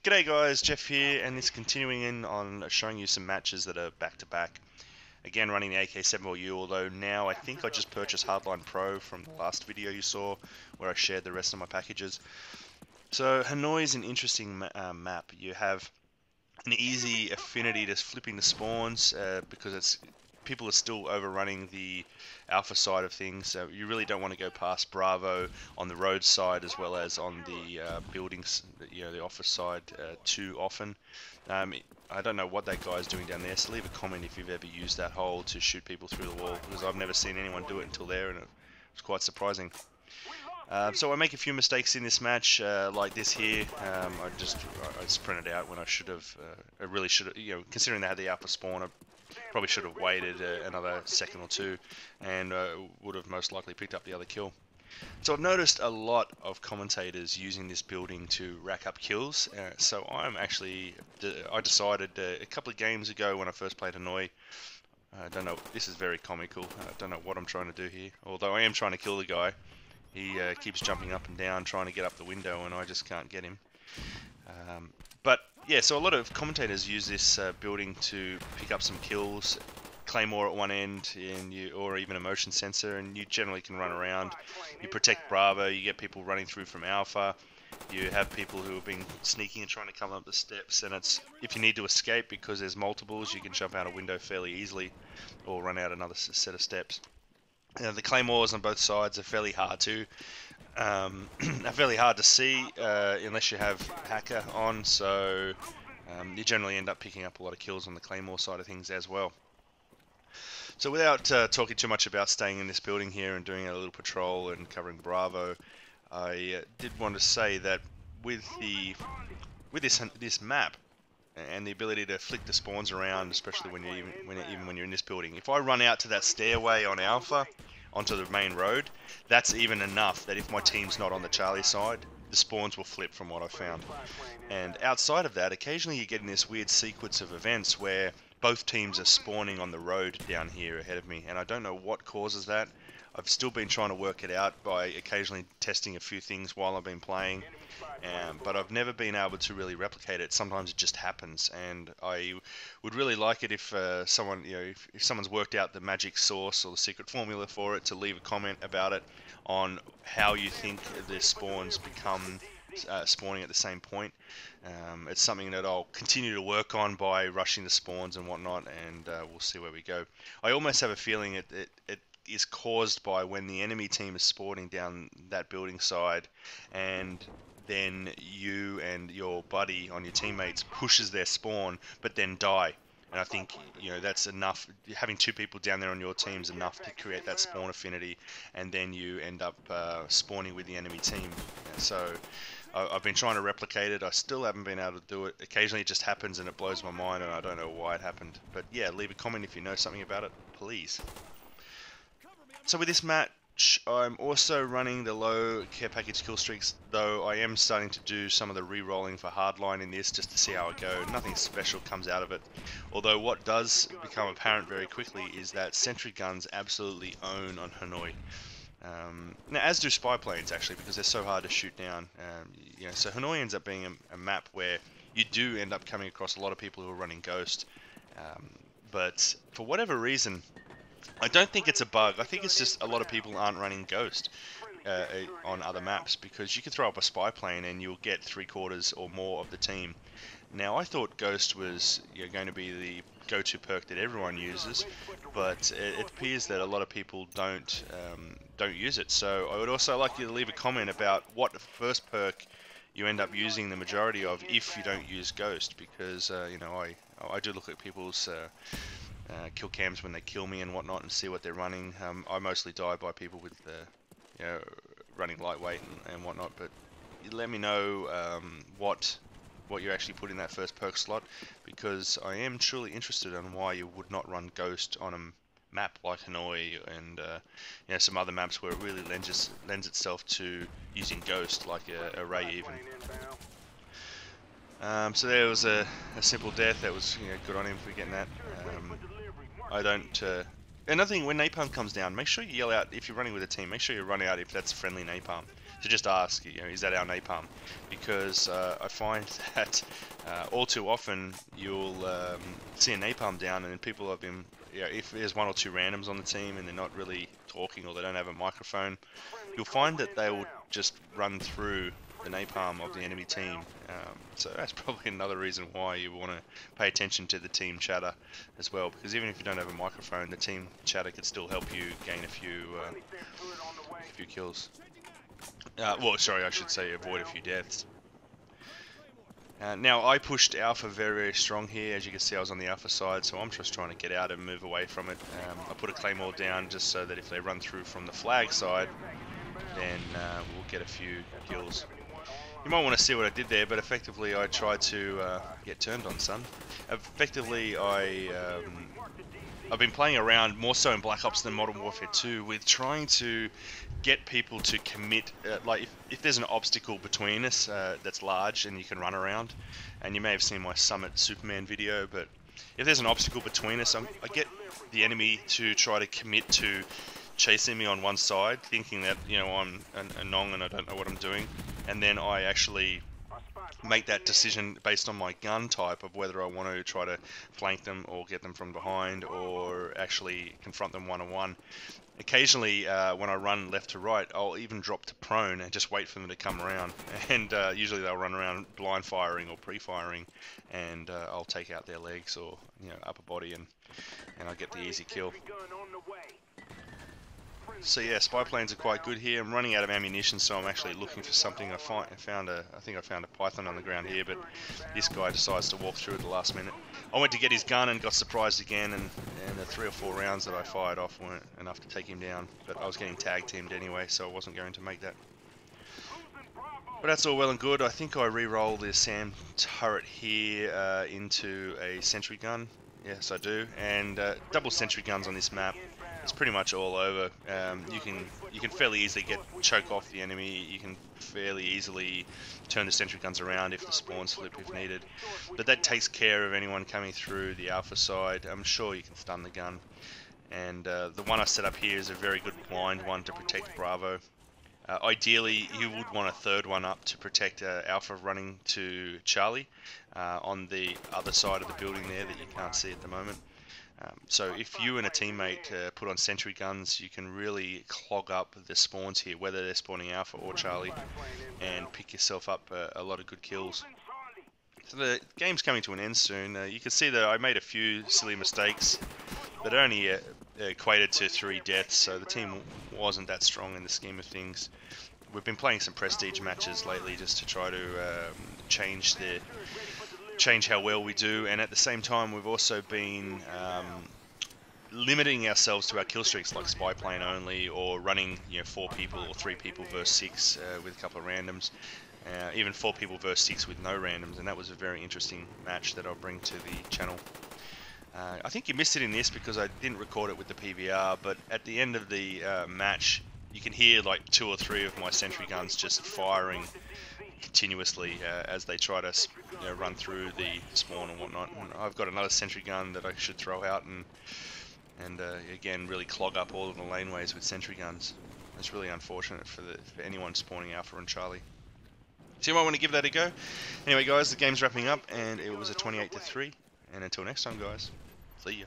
G'day guys, Jeff here, and this continuing in on showing you some matches that are back-to-back. Again, running the AK-74U, although now I think I just purchased Hardline Pro from the last video you saw, where I shared the rest of my packages. So Hanoi is an interesting map. You have an easy affinity to flipping the spawns because people are still overrunning the alpha side of things, so you really don't want to go past Bravo on the road side as well as on the buildings, the office side too often. I don't know what that guy's doing down there, so leave a comment if you've ever used that hole to shoot people through the wall, because I've never seen anyone do it until there, and it was quite surprising. So I make a few mistakes in this match, like this here. I just printed out when I should have. I really should have, considering they had the alpha spawn, I probably should have waited another second or two, and would have most likely picked up the other kill. So I've noticed a lot of commentators using this building to rack up kills. So I decided a couple of games ago when I first played Hanoi. I don't know. This is very comical. I don't know what I'm trying to do here. Although I am trying to kill the guy. He keeps jumping up and down trying to get up the window, and I just can't get him. But yeah, so a lot of commentators use this building to pick up some kills. Claymore at one end, or even a motion sensor, and you generally can run around. You protect Bravo, you get people running through from Alpha. You have people who have been sneaking and trying to come up the steps, and if you need to escape because there's multiples, you can jump out a window fairly easily, or run out another set of steps. The claymores on both sides are fairly hard to see unless you have hacker on, so you generally end up picking up a lot of kills on the claymore side of things as well. So without talking too much about staying in this building here and doing a little patrol and covering Bravo, I did want to say that with this map and the ability to flick the spawns around, especially when you're in this building. If I run out to that stairway on Alpha, onto the main road, that's even enough that if my team's not on the Charlie side, the spawns will flip from what I found. And outside of that, occasionally you get in this weird sequence of events where both teams are spawning on the road down here ahead of me, and I don't know what causes that. I've still been trying to work it out by occasionally testing a few things while I've been playing, but I've never been able to really replicate it. Sometimes it just happens, and I would really like it if someone, if someone's worked out the magic source or the secret formula for it, to leave a comment about it on how you think the spawns become spawning at the same point. It's something that I'll continue to work on by rushing the spawns and whatnot, and we'll see where we go. I almost have a feeling it is caused by when the enemy team is spawning down that building side, and then you and your buddy on your teammates pushes their spawn but then die. And I think that's enough. Having two people down there on your team is enough to create that spawn affinity, and then you end up spawning with the enemy team. So I've been trying to replicate it. I still haven't been able to do it. Occasionally it just happens and it blows my mind, and I don't know why it happened. But yeah, leave a comment if you know something about it, please. So with this match, I'm also running the low care package kill streaks, though I am starting to do some of the re-rolling for hardline in this just to see how it goes. Nothing special comes out of it. Although what does become apparent very quickly is that sentry guns absolutely own on Hanoi. Now, as do spy planes actually, because they're so hard to shoot down. So Hanoi ends up being a map where you do end up coming across a lot of people who are running Ghost, but for whatever reason, I don't think it's a bug. I think it's just a lot of people aren't running Ghost on other maps, because you can throw up a spy plane and you'll get 3/4 or more of the team. Now, I thought Ghost was going to be the go-to perk that everyone uses, but it appears that a lot of people don't use it. So I would also like you to leave a comment about what first perk you end up using the majority of if you don't use Ghost, because I do look at people's kill cams when they kill me and whatnot and see what they're running. I mostly die by people with running lightweight and whatnot, but let me know what you actually put in that first perk slot, because I am truly interested in why you would not run Ghost on a map like Hanoi and some other maps where it really lends itself to using Ghost, like a Ray even. So there was a simple death. That was good on him for getting that. I don't. Another thing, when napalm comes down, make sure you yell out if you're running with a team. Make sure you run out if that's friendly napalm. to just ask, is that our napalm? Because I find that all too often you'll see a napalm down, and people have been, if there's one or two randoms on the team and they're not really talking or they don't have a microphone, you'll find that they will just run through the napalm of the enemy team. So that's probably another reason why you want to pay attention to the team chatter as well, because even if you don't have a microphone, the team chatter could still help you gain a few kills. Well, sorry, I should say avoid a few deaths. Now, I pushed Alpha very, very strong here. As you can see, I was on the Alpha side, so I'm just trying to get out and move away from it. I put a Claymore down just so that if they run through from the flag side, then we'll get a few kills. You might want to see what I did there, but effectively I tried to get turned on, son. Effectively, I've been playing around more so in Black Ops than Modern Warfare 2 with trying to get people to commit, like if there's an obstacle between us that's large and you can run around, and you may have seen my Summit Superman video, but if there's an obstacle between us, I get the enemy to try to commit to chasing me on one side, thinking that, I'm a nong and I don't know what I'm doing, and then I actually make that decision based on my gun type of whether I want to try to flank them or get them from behind or actually confront them one-on-one. Occasionally, when I run left to right, I'll even drop to prone and just wait for them to come around. And usually they'll run around blind firing or pre-firing, and I'll take out their legs or upper body, and I'll get the easy kill. So yeah, spy planes are quite good here. I'm running out of ammunition, so I'm actually looking for something. I think I found a Python on the ground here, but this guy decides to walk through at the last minute. I went to get his gun and got surprised again, and the 3 or 4 rounds that I fired off weren't enough to take him down. But I was getting tag teamed anyway, so I wasn't going to make that. But that's all well and good. I think I re-roll the SAM turret here into a sentry gun. Yes, I do. And double sentry guns on this map. It's pretty much all over. You can fairly easily choke off the enemy. You can fairly easily turn the sentry guns around if the spawns flip if needed. But that takes care of anyone coming through the Alpha side. I'm sure you can stun the gun. And the one I set up here is a very good blind one to protect Bravo. Ideally, you would want a third one up to protect Alpha running to Charlie on the other side of the building there that you can't see at the moment. So if you and a teammate put on sentry guns, you can really clog up the spawns here, whether they're spawning Alpha or Charlie, and pick yourself up a lot of good kills. So the game's coming to an end soon. You can see that I made a few silly mistakes that only equated to 3 deaths, so the team wasn't that strong in the scheme of things. We've been playing some prestige matches lately just to try to change how well we do, and at the same time we've also been limiting ourselves to our kill streaks, like spy plane only, or running 4 people or 3 people versus 6 with a couple of randoms, even 4 people versus 6 with no randoms, and that was a very interesting match that I'll bring to the channel. I think you missed it in this because I didn't record it with the PVR, but at the end of the match you can hear like 2 or 3 of my sentry guns just firing continuously as they try to run through the spawn and whatnot. And I've got another sentry gun that I should throw out and again really clog up all of the laneways with sentry guns. It's really unfortunate for anyone spawning Alpha and Charlie. So you might want to give that a go. Anyway guys, the game's wrapping up and it was a 28-3, and until next time guys, see ya.